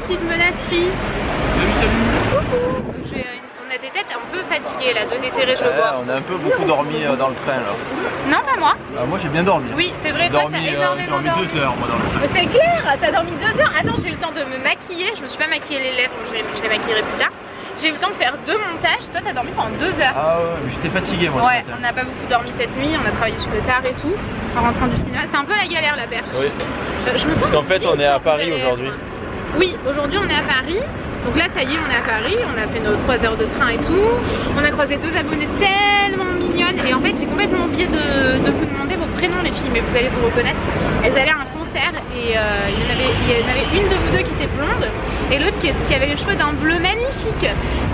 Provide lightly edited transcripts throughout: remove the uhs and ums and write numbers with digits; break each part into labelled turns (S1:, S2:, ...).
S1: petite menasserie.
S2: Salut.
S1: Coucou. On a des têtes un peu fatiguées là, de déterrer, je le vois.
S2: On a un peu beaucoup dormi dans le train là.
S1: Non, pas moi.
S2: Moi j'ai bien dormi.
S1: Oui, c'est vrai, toi t'as énormément dormi.
S2: J'ai dormi 2 heures moi dans le train.
S1: C'est clair, t'as dormi 2 heures. Attends, j'ai eu le temps de me maquiller. Je me suis pas maquillé les lèvres, je les maquillerai plus tard. J'ai eu le temps de faire 2 montages. Toi t'as dormi pendant 2 heures.
S2: Ah ouais, mais j'étais fatigué moi.
S1: Ouais, on n'a pas beaucoup dormi cette nuit. On a travaillé jusque tard et tout. En rentrant du cinéma, c'est un peu la galère la perche.
S2: Oui.
S1: Je me sens
S2: parce qu'en fait on est à Paris aujourd'hui.
S1: Oui, aujourd'hui on est à Paris. Donc là ça y est, on est à Paris, on a fait nos 3 heures de train et tout. On a croisé 2 abonnées tellement mignonnes. Et en fait j'ai complètement oublié de vous demander vos prénoms les filles, mais vous allez vous reconnaître. Elles allaient à un concert et il y en avait une de vous deux qui était blonde et l'autre qui avait les cheveux d'un bleu magnifique.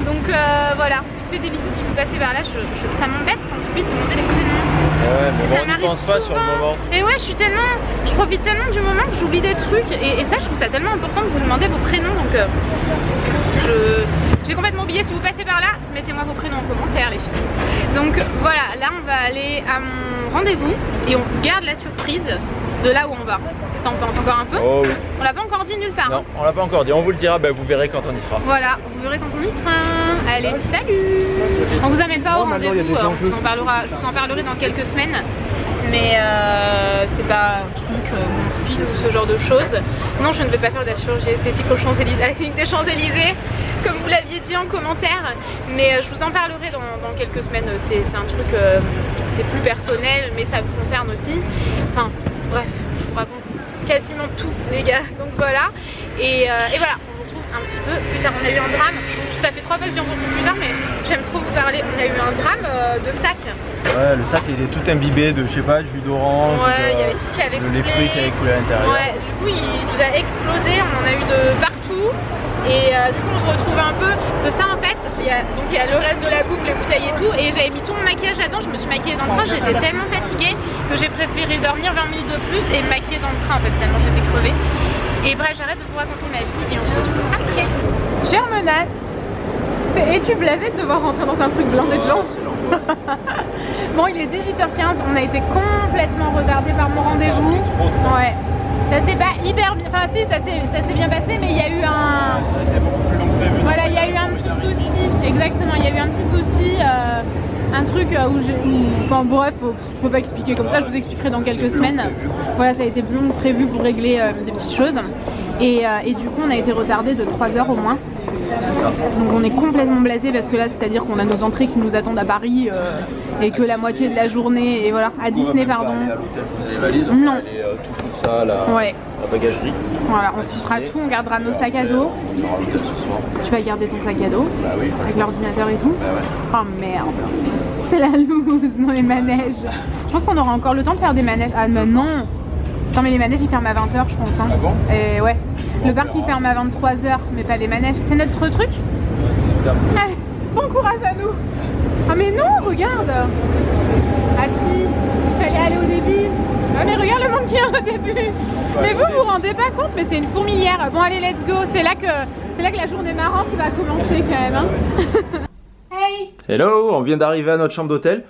S1: Donc voilà, je vous fais des bisous si vous passez par là. Ça m'embête quand j'oublie de demander les prénoms.
S2: Ouais, mais bon, on n'y pense pas sur le moment.
S1: Et ouais, je profite tellement du moment que j'oublie des trucs et ça je trouve ça tellement important de vous demander vos prénoms. Donc j'ai complètement oublié. Si vous passez par là, mettez-moi vos prénoms en commentaire les filles. Donc voilà, là on va aller à mon rendez-vous et on vous garde la surprise de là où on va. Si t'en penses encore un peu.
S2: Oh oui.
S1: On l'a pas encore dit nulle part.
S2: Non, on l'a pas encore dit, on vous le dira, vous verrez quand on y sera.
S1: Voilà, vous verrez quand on y sera. Allez, salut. On vous amène pas au rendez-vous, je vous en parlerai dans quelques semaines. Mais c'est pas un truc qu'on filme ou ce genre de choses. Non, je ne vais pas faire de la chirurgie esthétique aux Champs-Élysées, à la clinique des Champs-Élysées, comme vous l'aviez dit en commentaire. Mais je vous en parlerai dans quelques semaines. C'est un truc, c'est plus personnel, mais ça vous concerne aussi. Enfin, bref, je vous raconte quasiment tout, les gars. Donc voilà. Et voilà. Un petit peu plus tard, on a eu un drame. Ça fait 3 fois que j'en retrouve plus tard, mais j'aime trop vous parler. On a eu un drame de sac. Ouais,
S2: le sac était tout imbibé de, je sais pas, de jus d'orange.
S1: Ouais, il y avait tout qui avait coulé.
S2: Les fruits qui avaient coulé à l'intérieur.
S1: Ouais, du coup, il nous a explosé. On en a eu de partout. Et du coup, on se retrouve un peu. Parce que ça, en fait, il y a le reste de la bouffe, les bouteilles et tout. Et j'avais mis tout mon maquillage là-dedans. Je me suis maquillée dans le train. J'étais tellement fatiguée que j'ai préféré dormir 20 minutes de plus et me maquiller dans le train, en fait, tellement j'étais crevée. Et bref, j'arrête de vous raconter ma vie et on se retrouve après. Chère menace, es-tu blasée de devoir rentrer dans un truc blindé de gens? Bon, il est 18h15, on a été complètement retardé par mon rendez-vous. Ouais, ça s'est pas hyper bien, enfin si, ça s'est bien passé, mais il y a eu un... Voilà, il y a eu un petit souci, exactement, il y a eu un petit souci. Un truc où j'ai... Enfin bref, je peux pas expliquer comme ça, je vous expliquerai dans quelques semaines. Voilà, ça a été plus long que prévu pour régler des petites choses. Et du coup, on a été retardé de 3 heures au moins. Donc on est complètement blasé parce que là, c'est-à-dire qu'on a nos entrées qui nous attendent à Paris et que la moitié de la journée, et voilà, à Disney, pardon.
S2: Vous avez les valises, on
S1: non.
S2: va aller tout foutre ça à la bagagerie.
S1: Voilà, on fera tout, on gardera nos sacs à dos.
S2: On aura l'hôtel ce soir.
S1: Tu vas garder ton sac à dos
S2: oui,
S1: avec l'ordinateur et tout.
S2: Ouais.
S1: Oh merde. C'est la loose dans les manèges. Je pense qu'on aura encore le temps de faire des manèges. Ah mais non. Attends, mais les manèges ils ferment à 20h je pense. Hein.
S2: Ah bon?
S1: Et ouais. Le parc il ferme à 23h, mais pas les manèges. C'est notre truc. Allez, bon courage à nous. Ah mais non, regarde. Ah si, il fallait aller au début. Ah mais regarde le monde qu'il y a au début. Mais vous vous rendez pas compte, mais c'est une fourmilière. Bon allez, let's go. C'est là que la journée marrante va commencer quand même. Hein. Hey.
S2: Hello, on vient d'arriver à notre chambre d'hôtel.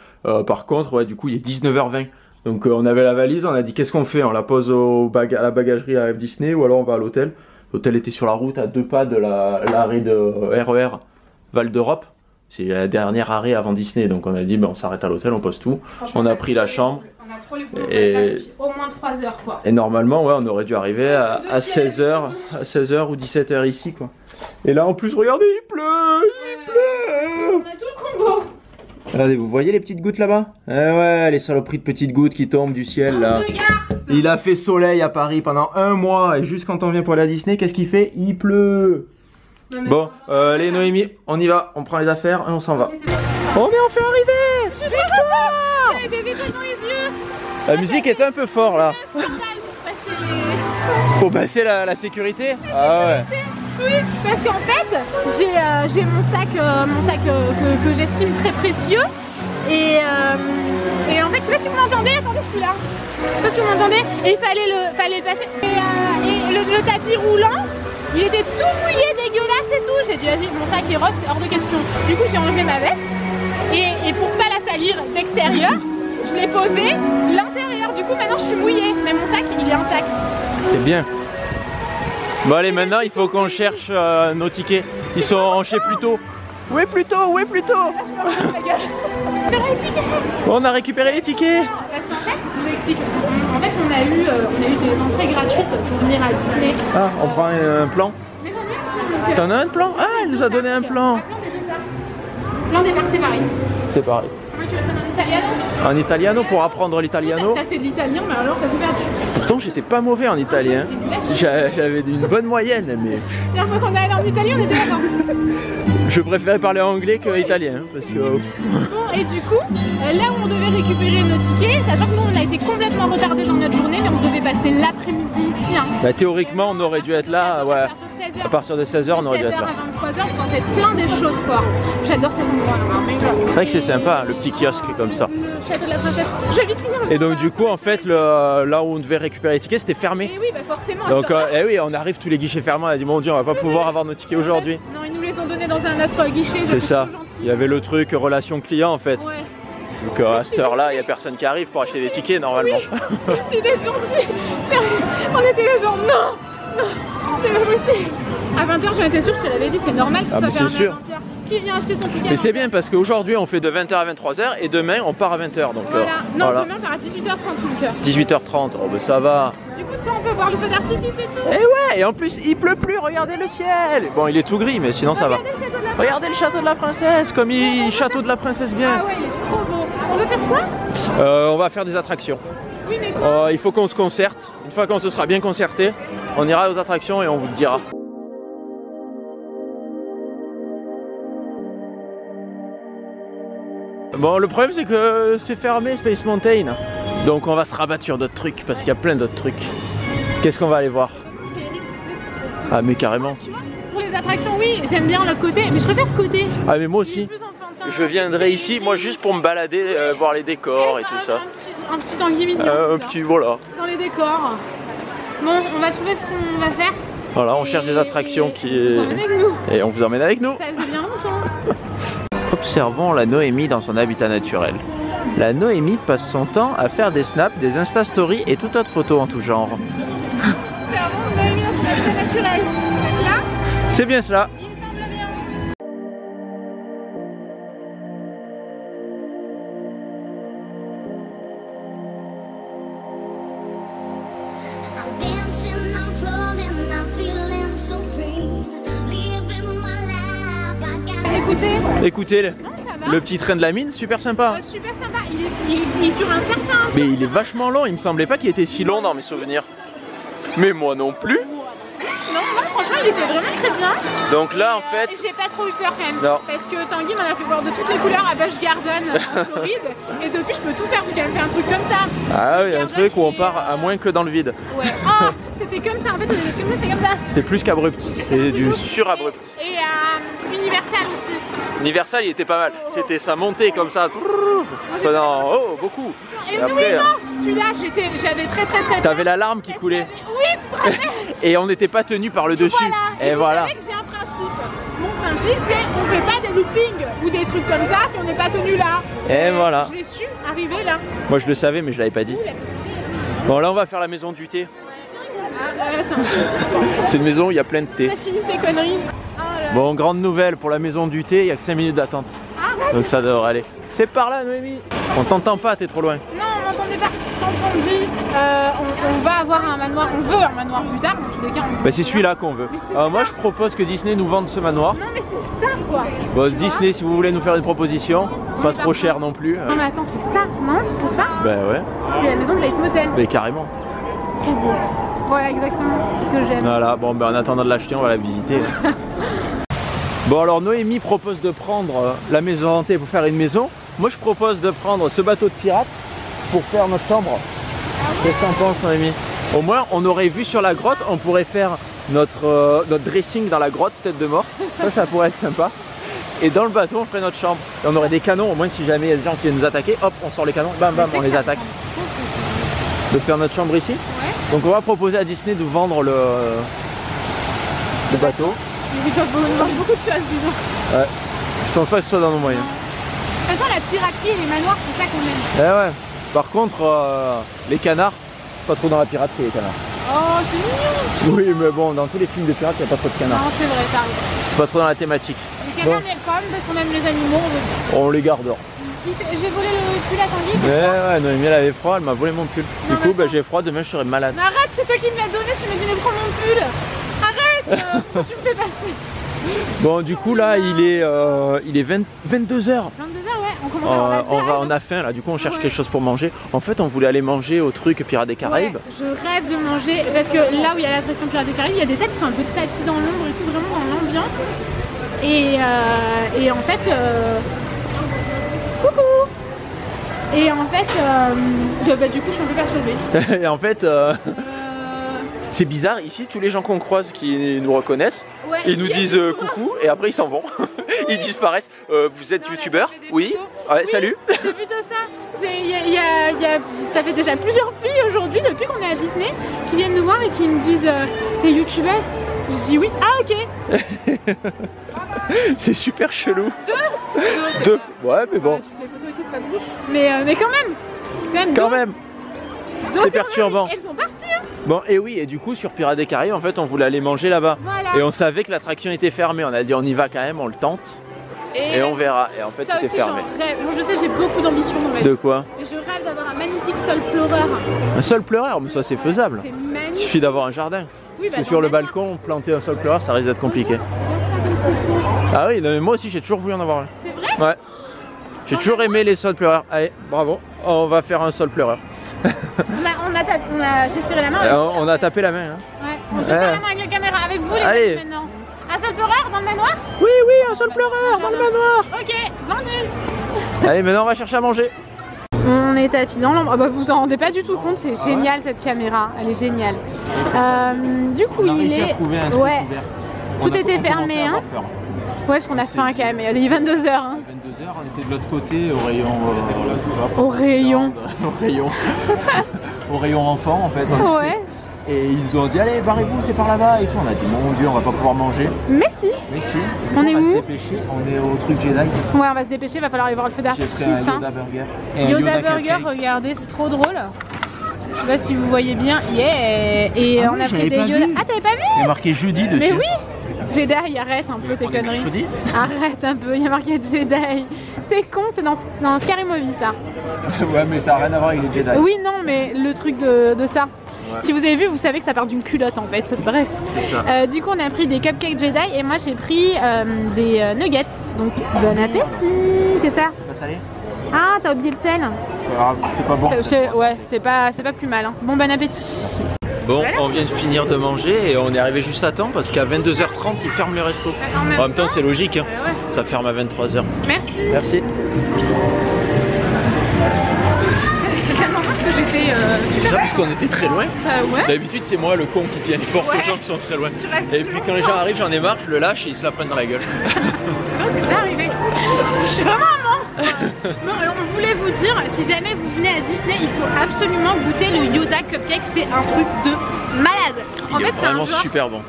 S2: Par contre, ouais, du coup, il est 19h20. Donc on avait la valise, on a dit qu'est-ce qu'on fait? On la pose à la bagagerie à Disney ou alors on va à l'hôtel. L'hôtel était sur la route à 2 pas de l'arrêt de RER Val d'Europe. C'est la dernière arrêt avant Disney, donc on a dit on s'arrête à l'hôtel, on pose tout. On a pris la chambre.
S1: On a trop les boulot depuis au moins 3 heures quoi.
S2: Et normalement, ouais, on aurait dû arriver à 16h ou 17h ici quoi. Et là en plus, regardez, il pleut, il pleut.
S1: On a tout le combo.
S2: Regardez, vous voyez les petites gouttes là-bas? Ouais, les saloperies de petites gouttes qui tombent du ciel là. Il a fait soleil à Paris pendant 1 mois et juste quand on vient pour aller à Disney, qu'est-ce qu'il fait? Il pleut. Bon, allez Noémie, on y va, on prend les affaires et on s'en va.
S1: Okay, bon.
S2: On est enfin arrivé! Victoire!
S1: J'avais des étoiles dans les yeux.
S2: La musique était un peu fort là. Pour passer la sécurité? Ah ouais.
S1: Oui, parce qu'en fait, j'ai mon sac que j'estime très précieux. Et en fait, je sais pas si vous m'entendez, attendez, je suis là. Je sais pas si vous m'entendez. Et il fallait le passer. Et le tapis roulant, il était tout mouillé, dégueulasse et tout. J'ai dit, vas-y, mon sac est rose, c'est hors de question. Du coup, j'ai enlevé ma veste. Et pour pas la salir d'extérieur, je l'ai posé l'intérieur. Du coup, maintenant, je suis mouillée. Mais mon sac, il est intact.
S2: C'est bien. Bon allez, maintenant il faut qu'on cherche nos tickets. Ils sont chez Pluto. Où est Pluto? Où est Pluto? On a récupéré les tickets.
S1: Parce qu'en fait, je vous explique. En fait, on a eu des entrées gratuites pour venir à Disney.
S2: Ah, on prend un plan.
S1: Mais j'en ai un.
S2: T'en as un plan? Ah, elle nous a donné un plan.
S1: Un plan des deux parcs. Plan des parcs, c'est pareil.
S2: C'est pareil.
S1: Comment tu veux ça en italiano?
S2: En italiano pour apprendre l'italiano.
S1: T'as fait de l'italien, mais alors t'as tout perdu.
S2: Pourtant, j'étais pas mauvais en italien. J'avais une bonne moyenne, mais.
S1: La dernière fois qu'on est allé en Italie, on était d'accord.
S2: Je préférais parler anglais que italien, parce que.
S1: Bon, et du coup, là où on devait récupérer nos tickets, sachant que nous on a été complètement retardés dans notre journée, mais on devait passer l'après-midi ici. Hein.
S2: Bah, théoriquement, on aurait dû être là, ouais. À partir de 16h, on aurait dû être là.
S1: 16h à 23h, vous en faites plein des choses, quoi. J'adore cet endroit.
S2: C'est vrai que c'est sympa, le petit kiosque comme ça.
S1: Le château de la princesse. Je vais vite finir.
S2: Et donc, du coup, en fait, là où on devait récupérer les tickets, c'était fermé.
S1: Et oui, bah forcément.
S2: Donc, oui, on arrive tous les guichets fermés. On a dit, mon Dieu, on va pas pouvoir avoir nos tickets aujourd'hui.
S1: Non, ils nous les ont donnés dans un autre guichet.
S2: C'est ça. Il y avait le truc relation client en fait.
S1: Ouais.
S2: Donc à cette heure-là, il n'y a personne qui arrive pour acheter des tickets normalement.
S1: Oui. Merci d'être gentil. Sérieux. On était là genre non, c'est pas possible. À 20h, j'en étais sûre, je te l'avais dit, c'est normal que ça
S2: mais
S1: ferme
S2: c'est sûr.
S1: à 20h. Qui vient acheter son ticket?
S2: Mais c'est bien parce qu'aujourd'hui on fait de 20h à 23h et demain on part à 20h. Donc
S1: voilà. Non,
S2: voilà.
S1: demain on part à 18h30 donc.
S2: 18h30, oh bah ça va.
S1: Du coup, ça on peut voir le feu d'artifice et tout.
S2: Et ouais, et en plus il pleut plus, regardez le ciel. Bon, il est tout gris, mais sinon ça va. Regardez le château de la princesse, comme il château de la princesse bien.
S1: Ah ouais, il est trop beau. On veut faire quoi?
S2: On va faire des attractions.
S1: Oui, mais quoi?
S2: Il faut qu'on se concerte. Une fois qu'on se sera bien concerté, on ira aux attractions et on vous le dira. Bon, le problème c'est que c'est fermé Space Mountain. Donc on va se rabattre sur d'autres trucs parce qu'il y a plein d'autres trucs. Qu'est-ce qu'on va aller voir? Ah mais carrément.
S1: Tu vois, pour les attractions, oui, j'aime bien l'autre côté, mais je préfère ce côté.
S2: Ah mais moi aussi.
S1: Plus enfantin.
S2: Je viendrai ici, moi juste pour me balader, voir les décors et tout ça.
S1: Un petit anguille mignon.
S2: Un petit voilà.
S1: Dans les décors. Bon, on va trouver ce qu'on va faire.
S2: Voilà, on cherche des attractions qui.
S1: On vous emmène avec nous.
S2: Et on vous emmène avec nous.
S1: Ça faisait bien longtemps.
S2: Observons la Noémie dans son habitat naturel. La Noémie passe son temps à faire des snaps, des Insta Stories et toute autre photo en tout genre.
S1: Observons Noémie dans son habitat naturel. C'est cela?
S2: C'est bien cela.
S1: Il me semble bien.
S2: Écoutez,
S1: Non, ça va.
S2: le petit train de la mine, super sympa.
S1: Super sympa. Il dure un certain temps.
S2: Mais il est vachement long, il me semblait pas qu'il était si long dans mes souvenirs. Mais moi non plus.
S1: Non, franchement, il était vraiment très bien.
S2: Donc là, en fait.
S1: J'ai pas trop eu peur quand même.
S2: Non.
S1: Parce que Tanguy m'en a fait voir de toutes les couleurs à Busch Garden en Floride. Et depuis, je peux tout faire. J'ai quand même fait un truc comme ça.
S2: Ah oui, un
S1: Busch
S2: truc où on
S1: Garden
S2: part à moins que dans le vide.
S1: Ouais. Oh, c'était comme ça. En fait, on était comme ça, c'était comme ça.
S2: C'était plus qu'abrupt. C'était du surabrupt.
S1: Et Universal aussi.
S2: Universal, il était pas mal. C'était sa montée comme ça. Pendant beaucoup.
S1: Et
S2: après,
S1: oui, non, celui-là, j'avais très
S2: T'avais l'alarme qui coulait.
S1: Oui, tu te rappelles.
S2: Et on n'était pas tenu par le dessus.
S1: Voilà. Et voilà. Vous savez que j'ai un principe. Mon principe, c'est on fait pas des loopings ou des trucs comme ça si on n'est pas tenu là.
S2: Et voilà.
S1: Je l'ai su arriver là.
S2: Moi, je le savais, mais je l'avais pas dit. Bon, là, on va faire la maison du thé.
S1: Attends.
S2: C'est une maison où il y a plein de thé.
S1: T'as fini tes conneries. Oh là.
S2: Bon, grande nouvelle pour la maison du thé, il y a que 5 minutes d'attente.
S1: Arrête.
S2: Donc ça devrait aller. C'est par là, Noémie. On t'entend pas, t'es trop loin.
S1: Non, on m'entendait pas. Quand on dit on va avoir un manoir, on veut un manoir plus tard, dans tous les cas.
S2: Bah, c'est celui-là qu'on veut. Alors moi, je propose que Disney nous vende ce manoir.
S1: Non, mais c'est ça quoi.
S2: Bon, Disney, si vous voulez nous faire une proposition, pas trop cher non plus.
S1: Non, mais attends, c'est ça. Non, tu trouves pas?
S2: Bah ouais.
S1: C'est la maison de Bates Motel.
S2: Mais carrément.
S1: Trop beau. Voilà, exactement ce que j'aime.
S2: Voilà, bon, bah en attendant de l'acheter, on va la visiter. Bon, alors Noémie propose de prendre la maison hantée pour faire une maison. Moi, je propose de prendre ce bateau de pirate pour faire notre chambre. Qu'est-ce que t'en penses, Noémie? Au moins, on aurait vu sur la grotte, on pourrait faire notre dressing dans la grotte, tête de mort. Ça pourrait être sympa. Et dans le bateau, on ferait notre chambre. Et on aurait des canons, au moins si jamais il y a des gens qui viennent nous attaquer, hop, on sort les canons, bam bam, on les attaque. De faire notre chambre ici.
S1: Ouais.
S2: Donc on va proposer à Disney de vendre le bateau.
S1: Il doit avoir beaucoup de place, disons.
S2: Ouais. Je pense pas que ce soit dans nos moyens.
S1: De toute façon, la piraterie et les manoirs, c'est ça qu'on aime.
S2: Eh ouais. Par contre, les canards, pas trop dans la piraterie les canards.
S1: Oh, c'est mignon.
S2: Oui, mais bon, dans tous les films de pirates, il n'y a pas trop de canards.
S1: Non, c'est vrai, t'arrives.
S2: C'est pas trop dans la thématique.
S1: Les canards, mais quand même, parce qu'on aime les animaux, on veut bien.
S2: On les garde.
S1: J'ai volé le pull à Tanguy.
S2: Ouais, Noémie, elle avait froid, elle m'a volé mon pull.
S1: Non,
S2: Du coup, bah, j'ai froid, demain je serai malade.
S1: Mais arrête, c'est toi qui me l'as donné, tu me dis mais prends mon pull. Arrête, pourquoi tu me fais passer?
S2: Bon, du coup, là, il est 22h.
S1: 22h, ouais, on commence à avoir la dalle.
S2: On a faim, là, du coup, on cherche quelque chose pour manger. En fait, on voulait aller manger au truc Pirates des Caraïbes.
S1: Ouais, je rêve de manger, parce que là où il y a l'attraction Pirates des Caraïbes, il y a des tables qui sont un peu tapis dans l'ombre et tout, vraiment dans l'ambiance. Et en fait, coucou. Et en fait, bah, du coup, je suis un peu perturbée.
S2: Et en fait, c'est bizarre, ici, tous les gens qu'on croise qui nous reconnaissent,
S1: ouais,
S2: ils nous disent coucou et après ils s'en vont. Ils disparaissent. Vous êtes youtubeur? Oui. Ouais, salut.
S1: C'est plutôt ça. Ça fait déjà plusieurs filles aujourd'hui, depuis qu'on est à Disney, qui viennent nous voir et qui me disent t'es youtubeuse? Je dis oui. Ah, ok.
S2: C'est super chelou.
S1: Deux.
S2: Ouais, mais bon.
S1: Les photos et tout, c'est pas beaucoup. Mais quand même.
S2: C'est perturbant.
S1: Elles sont parties, hein.
S2: Bon, et oui, et du coup, sur Pirates des Caraïbes, en fait, on voulait aller manger là-bas.
S1: Voilà.
S2: Et on savait que l'attraction était fermée. On a dit, on y va quand même, on le tente. Et on verra. Et en fait, tout est fermé.
S1: Bon, je sais, j'ai beaucoup d'ambition dans ma vie.
S2: De quoi?
S1: Et je rêve d'avoir un magnifique sol pleureur.
S2: Un sol pleureur? Mais ça, c'est faisable.
S1: C'est magnifique.
S2: Il suffit d'avoir un jardin.
S1: Oui,
S2: Parce que sur le balcon, planter un sol pleureur, ça risque d'être compliqué. Ah oui, non, mais moi aussi, j'ai toujours voulu en avoir un.
S1: C'est vrai?
S2: Ouais. J'ai toujours aimé les sols pleureurs. Allez, bravo. On va faire un sol pleureur.
S1: J'ai serré la main.
S2: On a tapé la main. Hein.
S1: Ouais. Bon, je serre la main avec la caméra. Avec vous, les amis, maintenant. Un sol pleureur dans le manoir?
S2: Oui, un sol pleureur dans le manoir.
S1: Ok, vendu.
S2: Allez, maintenant on va chercher à manger.
S1: On est tapis dans l'ombre. Bah, vous vous en rendez pas du tout compte, c'est génial cette caméra. Elle est géniale. Du coup, il est. Ouais. Tout était fermé. Hein. Ouais, parce qu'on a faim quand même. Il est 22h. Hein.
S2: 22h, on était de l'autre côté au rayon. Au rayon enfant en fait.
S1: Ouais.
S2: Et ils nous ont dit allez barrez-vous, c'est par là-bas et tout. On a dit mon dieu, on va pas pouvoir manger.
S1: Mais si. On est où?
S2: On va se dépêcher, on est au truc Jedi.
S1: Ouais, on va se dépêcher, va falloir aller voir le feu d'artifice.
S2: J'ai pris un Yoda Burger.
S1: Yoda Burger, regardez, c'est trop drôle. Je sais pas si vous voyez bien. Yeah. Et on a pris des Yoda. Ah, t'avais pas vu?
S2: Il y a marqué jeudi dessus.
S1: Mais oui. Jedi, arrête un peu tes conneries. Arrête un peu, il y a marqué Jedi. T'es con, c'est dans Scary Movie ça.
S2: Ouais, mais ça n'a rien à voir avec les Jedi.
S1: Oui, non, mais le truc de ça. Ouais. Si vous avez vu, vous savez que ça part d'une culotte en fait. Bref.
S2: C'est ça.
S1: Du coup, on a pris des cupcakes Jedi et moi j'ai pris des nuggets. Donc, bon appétit. C'est ça?
S2: C'est pas salé?
S1: Ah, t'as oublié le sel?
S2: C'est pas bon.
S1: Ouais, c'est pas plus mal. Hein. Bon appétit.
S2: Merci. Bon, on vient de finir de manger et on est arrivé juste à temps parce qu'à 22h30 ils ferment les restos. En même temps c'est logique, hein. Ouais. Ça ferme à 23h.
S1: Merci.
S2: Merci.
S1: C'est tellement rare que j'étais
S2: c'est ça parce qu'on était très loin.
S1: Ouais.
S2: D'habitude c'est moi le con qui tient les portes aux gens qui sont très loin. Et puis quand les gens arrivent j'en ai marre, je le lâche et ils se la prennent dans la gueule.
S1: Non, c'est déjà arrivé. Je suis vraiment un monstre. Non, alors on voulait vous dire, si jamais vous venez à Disney, il faut absolument goûter le Yoda Cupcake, c'est un truc de malade. En fait, c'est
S2: vraiment super bon.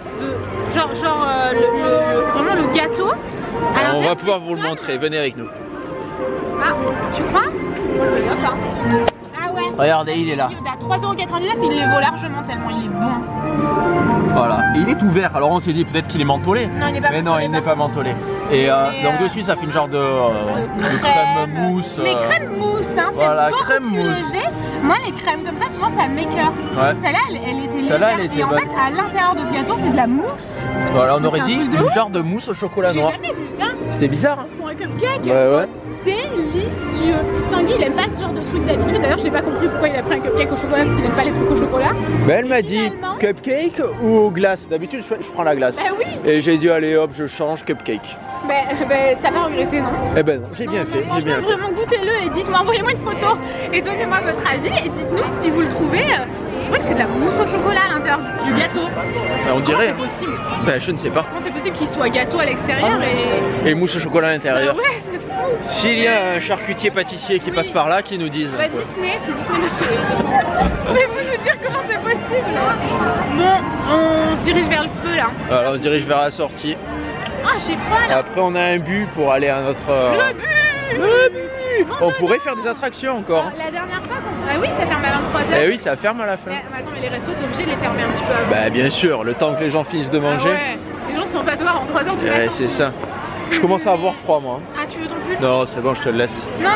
S1: Vraiment le gâteau.
S2: Alors, on va pouvoir vous le montrer, venez avec nous.
S1: Ah, tu crois? Moi je regarde pas. Ah ouais.
S2: Regardez, il est là.
S1: Yoda 3,99 €, il les vaut largement tellement il est bon.
S2: Voilà, et il est tout vert, alors on s'est dit peut-être qu'il est mentholé.
S1: Non, il n'est pas mentholé.
S2: Mais non, il n'est pas mentholé. Et donc dessus ça fait une genre de crème mousse.
S1: Mais crème mousse, hein,
S2: voilà,
S1: c'est beaucoup plus léger. Moi les crèmes comme ça souvent ça m'écoeure. Ouais. Celle-là elle était légère et en fait à l'intérieur de ce gâteau c'est de la mousse. Voilà, on aurait dit une genre de mousse au chocolat noir. J'ai jamais vu ça.
S2: C'était bizarre hein.
S1: Pour un cupcake.
S2: Ouais.
S1: Délicieux. Tanguy il aime pas ce genre de truc d'habitude. D'ailleurs j'ai pas compris pourquoi il a pris un cupcake au chocolat parce qu'il aime pas les trucs au chocolat.
S2: Ben elle m'a dit cupcake ou glace. D'habitude je prends la glace.
S1: Ben oui.
S2: Et j'ai dit allez hop je change cupcake.
S1: Ben t'as pas regretté non?
S2: Eh ben non, j'ai bien fait.
S1: Franchement vraiment goûtez-le et dites-moi, envoyez-moi une photo et donnez-moi votre avis et dites-nous si vous le trouvez. Je trouvais que c'est de la mousse au chocolat à l'intérieur du gâteau.
S2: Ben, on dirait.
S1: Comment c'est possible?
S2: Ben je ne sais pas.
S1: Comment c'est possible qu'il soit gâteau à l'extérieur
S2: et mousse au chocolat à l'intérieur?
S1: Ouais, c'est fou.
S2: S'il y a un charcutier pâtissier qui passe par là, qui nous dise.
S1: Bah Disney, c'est Disney. Pouvez-vous nous dire comment c'est possible? Bon, on se dirige vers le feu là.
S2: Voilà, on se dirige vers la sortie.
S1: Ah, j'ai froid là.
S2: Après on a un but pour aller à notre...
S1: Le but.
S2: On pourrait faire des attractions encore.
S1: La dernière fois qu'on Ah oui, ça ferme à 23h.
S2: Eh oui, ça ferme à la fin.
S1: Attends, mais les restos, t'es obligé de les fermer un petit peu avant.
S2: Bah bien sûr, le temps que les gens finissent de manger.
S1: Ah ouais. Les gens sont pas dehors en 3h du matin.
S2: Ouais, c'est ça. Je commence à avoir froid moi.
S1: Ah, tu veux ton pull?
S2: Non, c'est bon, je te le laisse.
S1: Non,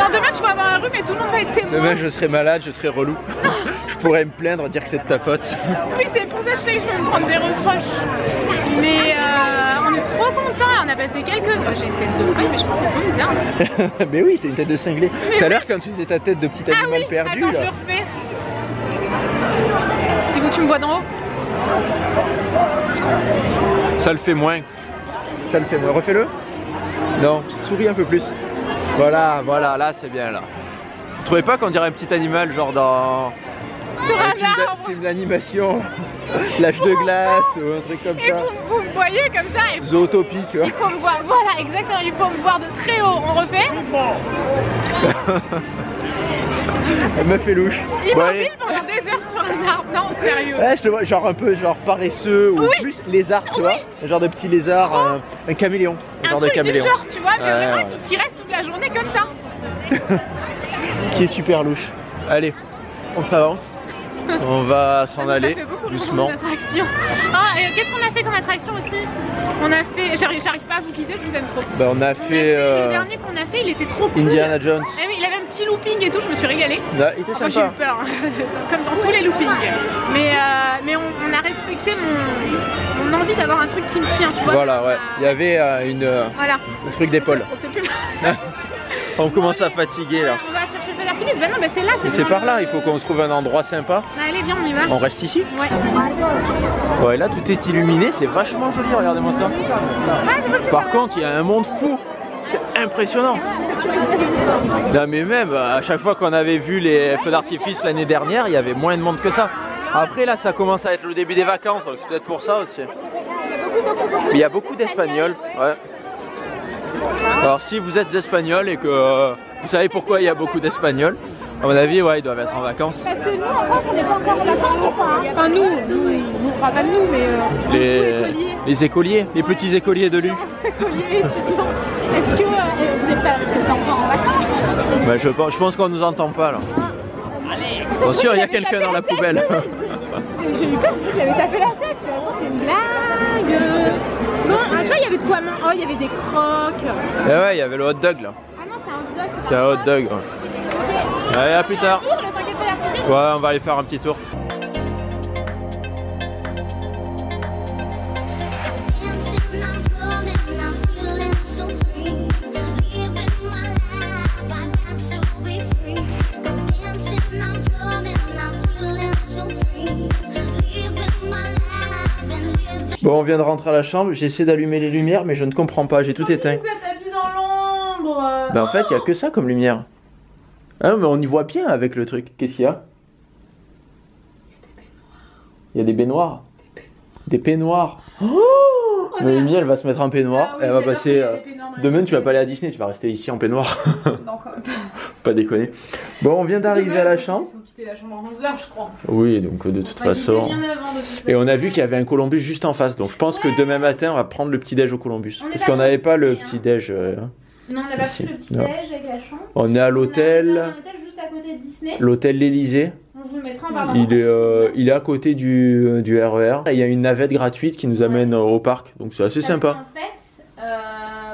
S1: demain tu vas avoir un rhume et tout le monde va être témoin.
S2: Demain je serai malade, je serai relou. Je pourrais me plaindre, dire que c'est de ta faute.
S1: Oui, c'est pour ça que je sais que je vais me prendre des reproches. Mais on est trop contents, on a passé quelques... Oh, j'ai une tête de feuille, mais je pense que c'est trop bizarre.
S2: Mais oui, t'as une tête de cinglé. Tout à l'heure quand tu faisais ta tête de petit animal perdu
S1: attends,
S2: là.
S1: je le refais. Il faut que tu me vois d'en haut.
S2: Ça le fait moins. Ça le fait moins. Refais-le. Non, souris un peu plus. Voilà, voilà, là c'est bien là. Vous trouvez pas qu'on dirait un petit animal genre dans
S1: sur un
S2: film d'animation, l'âge de glace ou un truc comme ça.
S1: Vous me voyez comme ça et
S2: Zootopie, tu vois.
S1: Il faut me voir, voilà, exactement, il faut me voir de très haut. On refait.
S2: Elle me fait louche.
S1: Il m'empile pendant des heures sur un arbre, non, sérieux.
S2: Ouais, je te vois genre un peu genre paresseux ou plus lézard, tu vois. Un genre de petit lézard, un caméléon. Un genre de caméléon.
S1: Du genre, tu vois, mais qui reste toute la journée comme ça.
S2: Qui est super louche. Allez, on s'avance. On va s'en aller doucement.
S1: Ah, et qu'est-ce qu'on a fait comme attraction aussi? On a fait, j'arrive pas à vous quitter, je vous aime trop.
S2: Bah on a fait
S1: le dernier qu'on a fait, il était trop cool.
S2: Indiana Jones.
S1: Eh oui, il avait un petit looping et tout, je me suis régalée.
S2: Bah, il était sympa.
S1: J'ai eu peur, hein. Comme dans tous les loopings. Mais on a respecté mon envie d'avoir un truc qui me tient, tu vois.
S2: Voilà, ouais. Il y avait un truc d'épaule. On commence à fatiguer là.
S1: On va chercher le feu d'artifice. Bah non, bah c'est là.
S2: C'est par là, il faut qu'on se trouve un endroit sympa.
S1: Allez, viens, on y va.
S2: On reste ici?
S1: Ouais.
S2: Ouais, là tout est illuminé, c'est vachement joli, regardez-moi ça. Par contre, il y a un monde fou. C'est impressionnant. Non mais même, à chaque fois qu'on avait vu les feux d'artifice l'année dernière, il y avait moins de monde que ça. Après là, ça commence à être le début des vacances, donc c'est peut-être pour ça aussi. Mais il y a beaucoup d'Espagnols, ouais. Alors si vous êtes espagnol et que vous savez pourquoi il y a beaucoup d'Espagnols, à mon avis, ouais, ils doivent être en vacances.
S1: Parce que nous, en France, on n'est pas encore en vacances ou pas, hein. Enfin nous pas nous, mais
S2: les écoliers, les petits écoliers de l'U.
S1: Est-ce que vous êtes encore en vacances?
S2: Bah, je pense qu'on nous entend pas là. Attention, il y a quelqu'un dans la poubelle.
S1: J'ai eu peur, je l'avais tapé la tête, je me suis dit, c'est une blague. Non, après il y avait de quoi manger. Oh, il y avait des croques.
S2: Et ouais, il y avait le hot dog là.
S1: Ah non, c'est un hot dog.
S2: C'est un hot dog. Ouais. Allez, à plus tard. Ouais, on va aller faire un petit tour. Bon, on vient de rentrer à la chambre, j'essaie d'allumer les lumières mais je ne comprends pas, j'ai tout éteint. Bah en fait, il n'y a que ça comme lumière. Ah mais on y voit bien avec le truc. Qu'est-ce qu'il y a? Il y a des baignoires. Des peignoirs. Oh, Noémie, elle va se mettre en peignoir.
S1: Ah oui,
S2: elle va passer. Demain, tu vas pas aller à Disney, tu vas rester ici en peignoir.
S1: Non, quand même.
S2: Pas déconner. Bon, on vient d'arriver à la chambre.
S1: Il faut quitter la chambre à 11h, je crois.
S2: Oui, donc de toute façon. Et on a vu qu'il y avait un Columbus juste en face. Donc je pense que demain matin, on va prendre le petit-déj au Columbus. Parce qu'on n'avait pas le petit-déj.
S1: Non, on n'a pas pris le petit-déj avec la chambre.
S2: On est à l'hôtel.
S1: On a un hôtel juste à côté de Disney.
S2: L'hôtel l'Elysée.
S1: On vous le mettra en
S2: il est à côté du RER. Et il y a une navette gratuite qui nous amène au parc. Donc c'est assez sympa.
S1: En fait,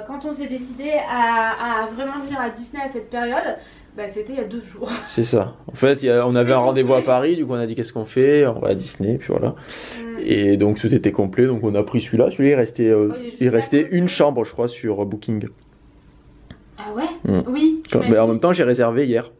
S1: quand on s'est décidé à vraiment venir à Disney à cette période, bah, c'était il y a 2 jours. C'est
S2: ça. En fait, on avait un rendez-vous à Paris, du coup on a dit qu'est-ce qu'on fait, on va à Disney, puis voilà. Et donc tout était complet, donc on a pris celui-là. Celui-là, il restait une chambre, je crois, sur Booking.
S1: Ah ouais? Oui.
S2: Mais en même temps, j'ai réservé hier.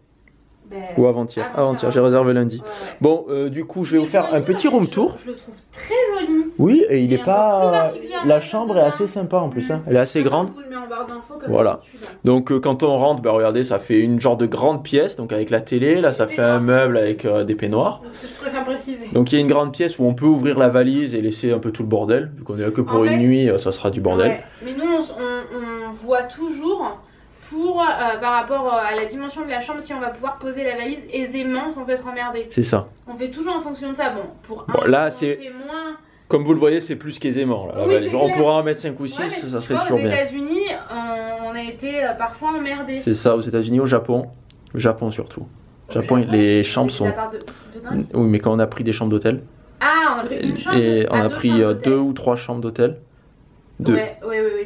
S2: Ou avant-hier. Avant-hier, j'ai réservé lundi. Ouais. Bon, du coup, je vais vous faire un petit room tour.
S1: Je le trouve très joli.
S2: Oui, et il est pas. La chambre est assez sympa en plus. Hein. Elle est assez grande.
S1: Vous le mets en barre d'infos comme
S2: voilà. Donc, quand on rentre, bah, regardez, ça fait une genre de grande pièce. Donc, avec la télé, là, ça fait un meuble avec des peignoirs.
S1: Je préfère préciser.
S2: Donc, il y a une grande pièce où on peut ouvrir la valise et laisser un peu tout le bordel. Vu qu'on est là que pour une nuit, ça sera du bordel.
S1: Ouais. Mais nous, on voit toujours. Par rapport à la dimension de la chambre, si on va pouvoir poser la valise aisément sans être emmerdé.
S2: C'est ça.
S1: On fait toujours en fonction de ça. Bon, pour
S2: là, c'est moins. Comme vous le voyez, c'est plus qu'aisément. La valise. On pourra en mettre 5 ou 6, ça serait toujours bien. Aux
S1: États-Unis, on a été parfois emmerdés.
S2: C'est ça, aux États-Unis, au Japon. Le Japon surtout. Japon, les chambres
S1: Des
S2: sont...
S1: apparts de dingue.
S2: Oui, mais quand on a pris des chambres d'hôtel,
S1: Ah, on a pris une chambre.
S2: et on a
S1: deux
S2: pris
S1: chambres d'hôtel.
S2: 2 ou 3 chambres d'hôtel. 2.
S1: Ouais,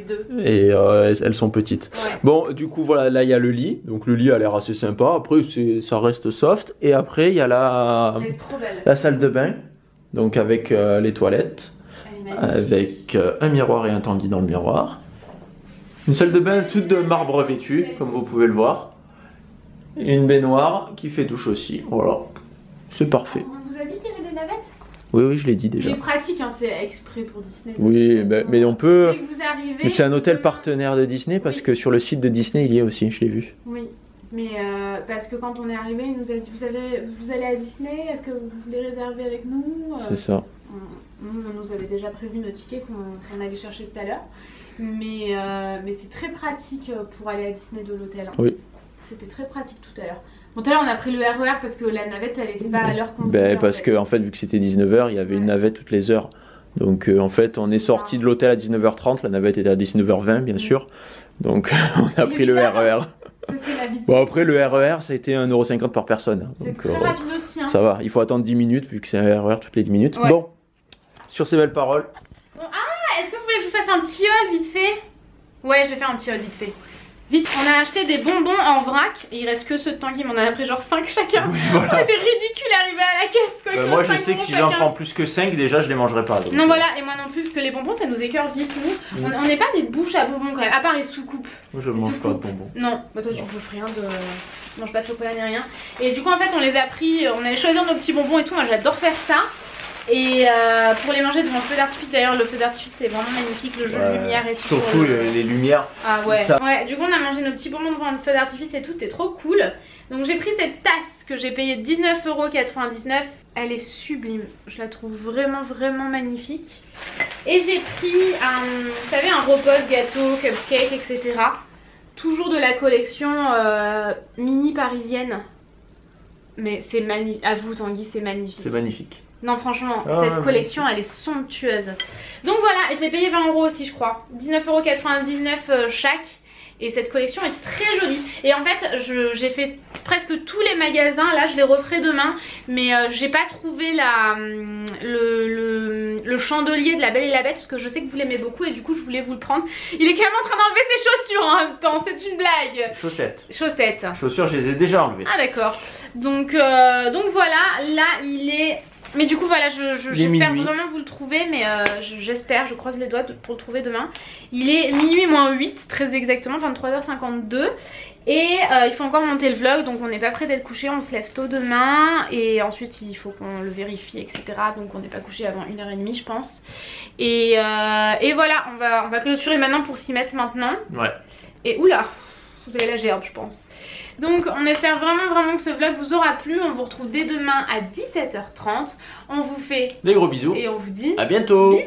S1: 2.
S2: Et elles sont petites.
S1: Ouais.
S2: Bon, du coup, voilà, là il y a le lit. Donc le lit a l'air assez sympa. Après, ça reste soft. Et après, il y a
S1: Elle est trop belle.
S2: la salle de bain. Donc avec les toilettes.
S1: Elle est magnifique.
S2: Avec un miroir et un tanguy dans le miroir. Une salle de bain toute de marbre vêtu, comme vous pouvez le voir. Et une baignoire qui fait douche aussi. Voilà. C'est parfait.
S1: On vous a dit qu'il y avait des navettes?
S2: Oui, oui, je l'ai dit déjà.
S1: C'est pratique, hein, c'est exprès pour Disney. de
S2: Oui,
S1: toute façon.
S2: mais on peut...
S1: Dès que vous arrivez,
S2: Mais c'est un hôtel
S1: demain-
S2: partenaire de Disney parce
S1: Oui.
S2: que sur le site de Disney il y est aussi, je l'ai vu.
S1: Oui, mais parce que quand on est arrivé, il nous a dit vous allez à Disney, est-ce que vous voulez réserver avec nous?
S2: C'est ça.
S1: On nous avait déjà prévu nos tickets qu'on allait chercher tout à l'heure. Mais c'est très pratique pour aller à Disney de l'hôtel. Hein.
S2: Oui.
S1: C'était très pratique tout à l'heure. Bon, tout à l'heure on a pris le RER parce que la navette elle était pas à l'heure qu'on
S2: Ben, parce que en fait vu que c'était 19h, il y avait une navette toutes les heures. Donc en fait on est sorti de l'hôtel à 19h30, la navette était à 19h20 bien sûr. Donc on a pris le RER.
S1: Ça c'est la vie.
S2: Bon après le RER ça a été 1,50€ par personne.
S1: C'est
S2: Donc
S1: très rapide aussi. Hein.
S2: ça va, il faut attendre 10 minutes vu que c'est un RER toutes les 10 minutes.
S1: Ouais.
S2: Bon, sur ces belles paroles.
S1: Est-ce que vous voulez que je vous fasse un petit haul vite fait? Ouais, je vais faire un petit haul vite fait. Vite, on a acheté des bonbons en vrac. Et il reste que ceux de Tanguy, mais on en a pris genre 5 chacun.
S2: Oui, voilà.
S1: On était ridicule arrivé à la caisse. Quoi,
S2: Moi je
S1: 5
S2: sais que
S1: bonbons
S2: si j'en
S1: chacun.
S2: prends plus que 5 déjà je les mangerai pas. Donc,
S1: Non voilà, et moi non plus, parce que les bonbons ça nous écœure vite nous. On n'est pas des bouches à bonbons quand même, à part les soucoupes.
S2: Moi je mange pas de bonbons.
S1: Non, bah toi tu bouffes rien de... Tu manges pas de chocolat ni rien. Et du coup en fait on les a pris, on allait choisir nos petits bonbons et tout, moi j'adore faire ça. Et pour les manger devant le feu d'artifice, d'ailleurs le feu d'artifice c'est vraiment magnifique, le jeu de lumière et tout.
S2: Surtout les lumières.
S1: Ah ouais.
S2: Ça.
S1: Ouais, du coup on a mangé nos petits bonbons devant le feu d'artifice et tout, c'était trop cool. Donc j'ai pris cette tasse que j'ai payée 19,99€. Elle est sublime, je la trouve vraiment magnifique. Et j'ai pris vous savez, un repose, gâteau, cupcake, etc. Toujours de la collection mini parisienne. Mais c'est magnifique, à vous Tanguy, c'est magnifique.
S2: C'est magnifique.
S1: Non franchement,
S2: Ah,
S1: cette
S2: ouais,
S1: collection elle est somptueuse. Donc voilà, j'ai payé 20€ aussi je crois. 19,99€ chaque. Et cette collection est très jolie. Et en fait j'ai fait presque tous les magasins. Là je les referai demain. Mais j'ai pas trouvé le chandelier de La Belle et la Bête. Parce que je sais que vous l'aimez beaucoup. Et du coup je voulais vous le prendre. Il est quand même en train d'enlever ses chaussures en même temps. C'est une blague.
S2: Chaussettes.
S1: Chaussettes.
S2: Chaussures je les ai déjà enlevées.
S1: Ah d'accord. Donc voilà. Là il est... Mais du coup voilà, j'espère vraiment vous le trouver, mais j'espère, je croise les doigts pour le trouver demain. Il est minuit moins 8, très exactement, 23h52. Et il faut encore monter le vlog, donc on n'est pas prêt d'être couché, on se lève tôt demain. Et ensuite il faut qu'on le vérifie, etc. Donc on n'est pas couché avant 1h30 je pense. Et voilà, on va clôturer maintenant pour s'y mettre maintenant.
S2: Ouais.
S1: Et oula, vous avez la gerbe je pense. Donc on espère vraiment que ce vlog vous aura plu. On vous retrouve dès demain à 17h30. On vous fait
S2: Des gros bisous.
S1: et on vous dit
S2: À bientôt.
S1: bisous.